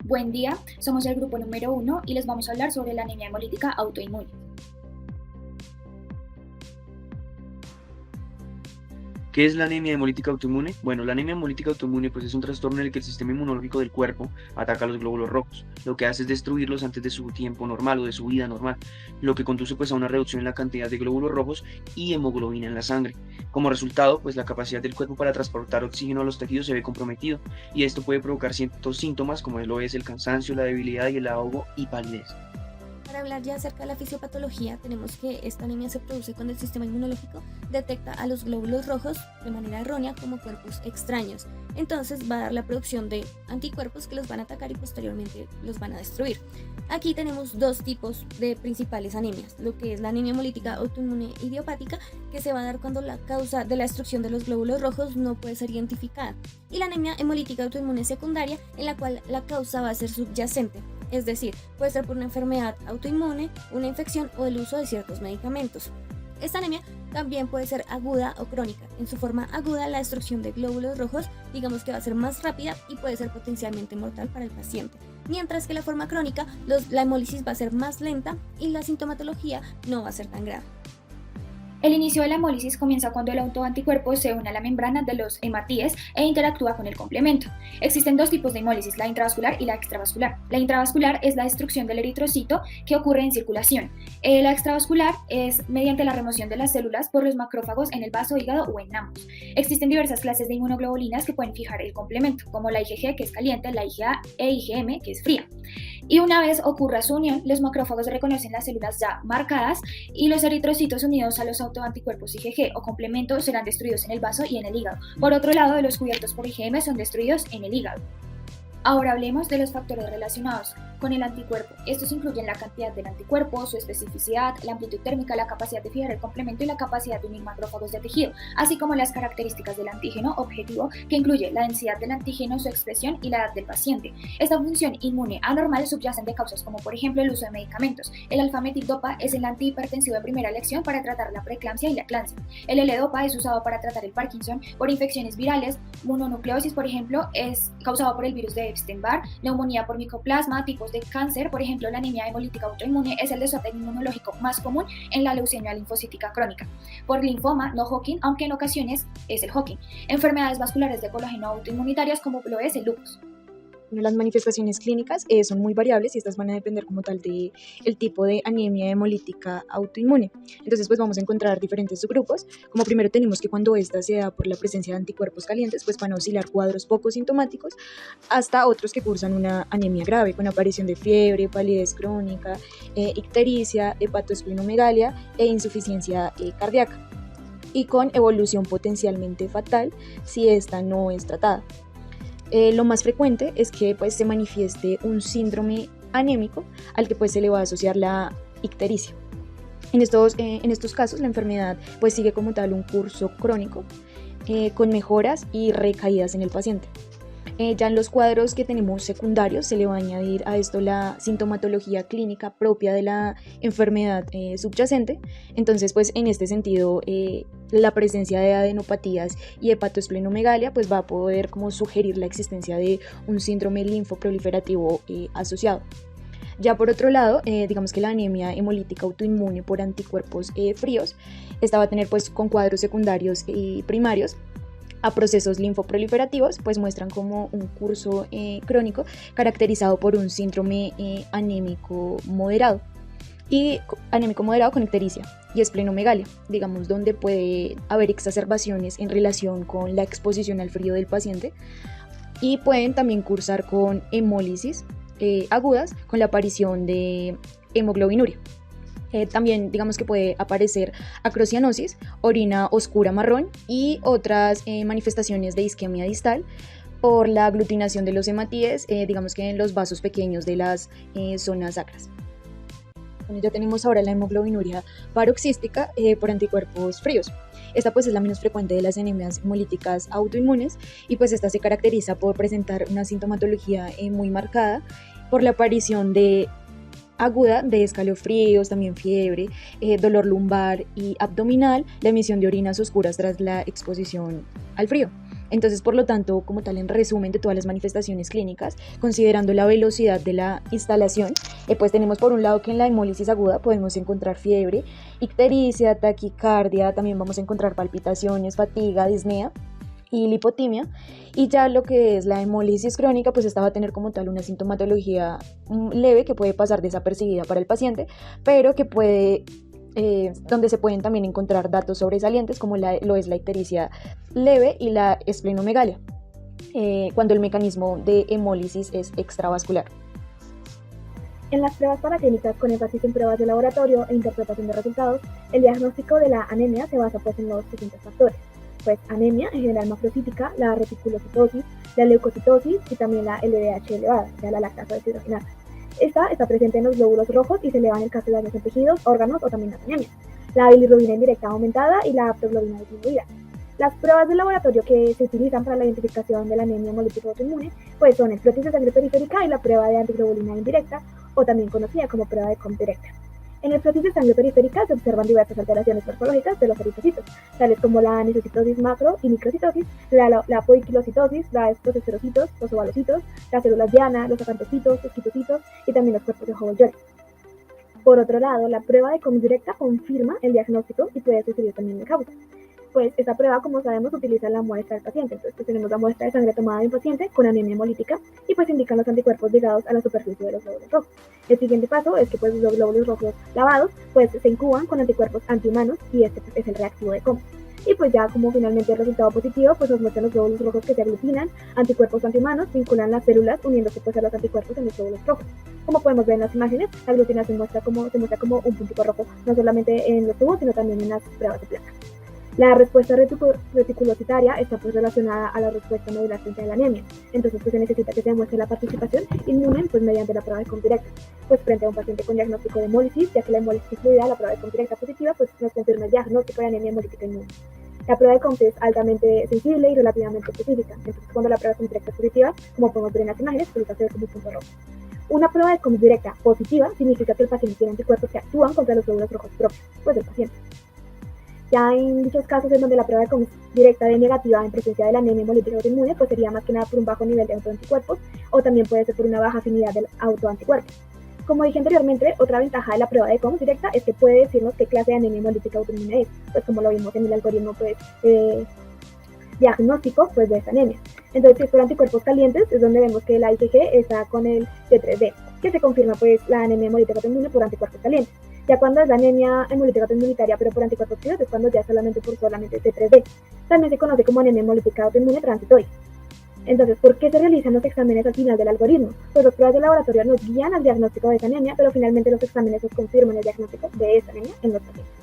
Buen día, somos el grupo número 1 y les vamos a hablar sobre la anemia hemolítica autoinmune. ¿Qué es la anemia hemolítica autoinmune? Bueno, la anemia hemolítica autoinmune pues es un trastorno en el que el sistema inmunológico del cuerpo ataca a los glóbulos rojos. Lo que hace es destruirlos antes de su tiempo normal o de su vida normal, lo que conduce pues a una reducción en la cantidad de glóbulos rojos y hemoglobina en la sangre. Como resultado, pues la capacidad del cuerpo para transportar oxígeno a los tejidos se ve comprometido y esto puede provocar ciertos síntomas como lo es el cansancio, la debilidad y el ahogo y palidez. Para hablar ya acerca de la fisiopatología, tenemos que esta anemia se produce cuando el sistema inmunológico detecta a los glóbulos rojos de manera errónea como cuerpos extraños. Entonces va a dar la producción de anticuerpos que los van a atacar y posteriormente los van a destruir. Aquí tenemos dos tipos de principales anemias, lo que es la anemia hemolítica autoinmune idiopática, que se va a dar cuando la causa de la destrucción de los glóbulos rojos no puede ser identificada, y la anemia hemolítica autoinmune secundaria, en la cual la causa va a ser subyacente. Es decir, puede ser por una enfermedad autoinmune, una infección o el uso de ciertos medicamentos. Esta anemia también puede ser aguda o crónica. En su forma aguda, la destrucción de glóbulos rojos, digamos que va a ser más rápida y puede ser potencialmente mortal para el paciente. Mientras que la forma crónica, la hemólisis va a ser más lenta y la sintomatología no va a ser tan grave. El inicio de la hemólisis comienza cuando el autoanticuerpo se une a la membrana de los hematíes e interactúa con el complemento. Existen dos tipos de hemólisis, la intravascular y la extravascular. La intravascular es la destrucción del eritrocito que ocurre en circulación. La extravascular es mediante la remoción de las células por los macrófagos en el vaso, hígado o en ambos. Existen diversas clases de inmunoglobulinas que pueden fijar el complemento, como la IgG, que es caliente, la IgA e IgM, que es fría. Y una vez ocurra su unión, los macrófagos reconocen las células ya marcadas y los eritrocitos unidos a los autoanticuerpos IgG o complementos serán destruidos en el vaso y en el hígado. Por otro lado, los cubiertos por IgM son destruidos en el hígado. Ahora hablemos de los factores relacionados con el anticuerpo. Estos incluyen la cantidad del anticuerpo, su especificidad, la amplitud térmica, la capacidad de fijar el complemento y la capacidad de unir macrófagos de tejido, así como las características del antígeno objetivo, que incluye la densidad del antígeno, su expresión y la edad del paciente. Esta función inmune anormal subyace de causas como por ejemplo el uso de medicamentos. El alfa-metildopa es el antihipertensivo de primera elección para tratar la preeclampsia y la eclampsia. El L-dopa es usado para tratar el Parkinson por infecciones virales. Mononucleosis, por ejemplo, es causado por el virus de Epstein-Barr. Neumonía por micoplasma, tipos de cáncer, por ejemplo, la anemia hemolítica autoinmune es el desorden inmunológico más común en la leucemia linfocítica crónica. Por linfoma, no Hodgkin, aunque en ocasiones es el Hodgkin. Enfermedades vasculares de colágeno autoinmunitarias como lo es el lupus. Las manifestaciones clínicas son muy variables y estas van a depender como tal del tipo de anemia hemolítica autoinmune. Entonces pues vamos a encontrar diferentes subgrupos. Como primero tenemos que cuando esta se da por la presencia de anticuerpos calientes, pues van a oscilar cuadros poco sintomáticos hasta otros que cursan una anemia grave con aparición de fiebre, palidez crónica, ictericia, hepatoesplenomegalia e insuficiencia cardíaca, y con evolución potencialmente fatal si esta no es tratada. Lo más frecuente es que pues, se manifieste un síndrome anémico al que pues, se le va a asociar la ictericia. En estos casos la enfermedad pues, sigue como tal un curso crónico con mejoras y recaídas en el paciente. Ya en los cuadros que tenemos secundarios se le va a añadir a esto la sintomatología clínica propia de la enfermedad subyacente. Entonces, pues en este sentido, la presencia de adenopatías y hepatoesplenomegalia pues va a poder como sugerir la existencia de un síndrome linfoproliferativo asociado. Ya por otro lado, digamos que la anemia hemolítica autoinmune por anticuerpos fríos, esta va a tener pues con cuadros secundarios y primarios a procesos linfoproliferativos, pues muestran como un curso crónico caracterizado por un síndrome anémico moderado con ictericia y esplenomegalia, digamos, donde puede haber exacerbaciones en relación con la exposición al frío del paciente, y pueden también cursar con hemólisis agudas con la aparición de hemoglobinuria. También digamos que puede aparecer acrocianosis, orina oscura marrón y otras manifestaciones de isquemia distal por la aglutinación de los hematíes, digamos que en los vasos pequeños de las zonas sacras. Bueno, ya tenemos ahora la hemoglobinuria paroxística por anticuerpos fríos. Esta pues es la menos frecuente de las anemias hemolíticas autoinmunes y pues esta se caracteriza por presentar una sintomatología muy marcada por la aparición aguda de escalofríos, también fiebre, dolor lumbar y abdominal, la emisión de orinas oscuras tras la exposición al frío. Entonces, por lo tanto, como tal, en resumen de todas las manifestaciones clínicas, considerando la velocidad de la instalación, pues tenemos por un lado que en la hemólisis aguda podemos encontrar fiebre, ictericia, taquicardia, también vamos a encontrar palpitaciones, fatiga, disnea y lipotimia, y ya lo que es la hemólisis crónica, pues esta va a tener como tal una sintomatología leve que puede pasar desapercibida para el paciente, pero que puede donde se pueden también encontrar datos sobresalientes como lo es la ictericia leve y la esplenomegalia, cuando el mecanismo de hemólisis es extravascular. En las pruebas paraclínicas con énfasis en pruebas de laboratorio e interpretación de resultados, el diagnóstico de la anemia se basa pues en los siguientes factores. Pues anemia en general macrocítica, la reticulocitosis, la leucocitosis y también la LDH elevada, o sea la lactasa deshidrogenasa. Esta está presente en los glóbulos rojos y se eleva en el caso de daños en tejidos, órganos o también las anemias. La bilirrubina indirecta aumentada y la aptoglobina disminuida. Las pruebas de laboratorio que se utilizan para la identificación de la anemia hemolítica autoinmune pues son el flotis de sangre periférica y la prueba de antiglobulina indirecta o también conocida como prueba de COMT directa. En el flotis de sangre periférica se observan diversas alteraciones morfológicas de los eritrocitos, tales como la anisocitosis macro y microcitosis, la poiquilocitosis, la estrocesterocitos, los ovalocitos, las células diana, los acantocitos, los quitocitos y también los cuerpos de Howell-Jolly. Por otro lado, la prueba de COMT directa confirma el diagnóstico y puede sugerir también la causa. Pues esta prueba, como sabemos, utiliza la muestra del paciente. Entonces pues, tenemos la muestra de sangre tomada de un paciente con anemia hemolítica y pues indican los anticuerpos ligados a la superficie de los glóbulos rojos. El siguiente paso es que pues los glóbulos rojos lavados pues se incuban con anticuerpos antihumanos y este pues, es el reactivo de COMT. Y pues ya como finalmente el resultado positivo pues nos muestran los glóbulos rojos que se aglutinan, anticuerpos antihumanos, vinculan las células uniéndose pues a los anticuerpos en los glóbulos rojos. Como podemos ver en las imágenes, la aglutina se muestra como un puntito rojo, no solamente en los tubos sino también en las pruebas de placa. La respuesta reticulocitaria está pues relacionada a la respuesta nodular frente a la anemia. Entonces pues se necesita que se demuestre la participación inmune pues mediante la prueba de COMT directa. Pues frente a un paciente con diagnóstico de hemólisis, ya que la hemólisis fluida, la prueba de COMT directa positiva pues nos confirma el diagnóstico de anemia hemolítica inmune. La prueba de COMT es altamente sensible y relativamente específica. Entonces cuando la prueba de COMT directa es positiva, como podemos ver en las imágenes, resulta ser como un punto rojo. Una prueba de COMT directa positiva significa que el paciente tiene anticuerpos que actúan contra los glóbulos rojos propios pues del paciente. Ya en dichos casos en donde la prueba de COMT directa de negativa en presencia de la anemia hemolítica autoinmune, pues sería más que nada por un bajo nivel de autoanticuerpos o también puede ser por una baja afinidad del autoanticuerpo. Como dije anteriormente, otra ventaja de la prueba de COMT directa es que puede decirnos qué clase de anemia hemolítica autoinmune es, pues como lo vimos en el algoritmo pues, diagnóstico pues, de esta anemia. Entonces, si es por anticuerpos calientes, es donde vemos que la IgG está con el T3D, que se confirma pues la anemia hemolítica autoinmune por anticuerpos calientes. Ya cuando es la anemia hemolítica autoinmunitaria, pero por anticuerpos fríos, es cuando ya solamente por solamente T3D. También se conoce como anemia hemolítica autoinmune transitoria. Entonces, ¿por qué se realizan los exámenes al final del algoritmo? Pues las pruebas de laboratorio nos guían al diagnóstico de esa anemia, pero finalmente los exámenes nos confirman el diagnóstico de esa anemia en los pacientes.